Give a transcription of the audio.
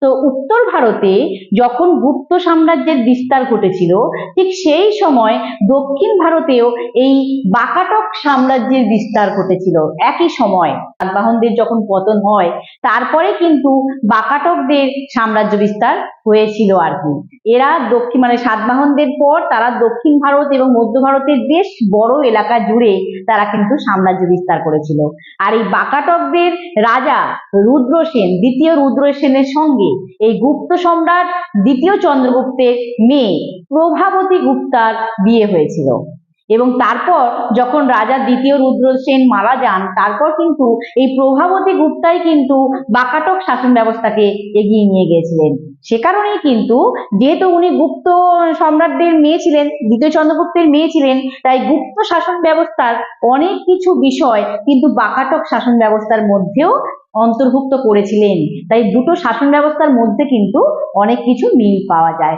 তো উত্তর ভারতে যখন গুপ্ত সাম্রাজ্যের বিস্তার ঘটেছিল, ঠিক সেই সময় দক্ষিণ ভারতেও এই বাকাটক সাম্রাজ্যের বিস্তার ঘটেছিল একই সময়। সাতবাহনদের যখন পতন হয়, তারপরে কিন্তু বাকাটকদের সাম্রাজ্য বিস্তার হয়েছিল আর কি। এরা দক্ষিণ মানে সাতবাহনদের পর তারা দক্ষিণ ভারত এবং মধ্য ভারতের বেশ বড় এলাকা জুড়ে তারা কিন্তু সাম্রাজ্য বিস্তার করেছিল। আর এই বাকাটকদের রাজা রুদ্রসেন, দ্বিতীয় রুদ্রসেনের সঙ্গে এই গুপ্ত সম্রাট দ্বিতীয় চন্দ্রগুপ্তের মেয়ে প্রভাবতী গুপ্তার বিয়ে হয়েছিল। এবং তারপর যখন রাজা দ্বিতীয় রুদ্রসেন মারা যান, তারপর কিন্তু এই প্রভাবতী গুপ্তাই কিন্তু বাকাটক শাসন ব্যবস্থাকে এগিয়ে নিয়ে গিয়েছিলেন। সে কারণেই কিন্তু, যেহেতু উনি গুপ্ত সম্রাটদের মেয়ে ছিলেন, দ্বিতীয় চন্দ্রগুপ্তের মেয়ে ছিলেন, তাই গুপ্ত শাসন ব্যবস্থার অনেক কিছু বিষয় কিন্তু বাকাটক শাসন ব্যবস্থার মধ্যেও অন্তর্ভুক্ত করেছিলেন। তাই দুটো শাসন ব্যবস্থার মধ্যে কিন্তু অনেক কিছু মিল পাওয়া যায়।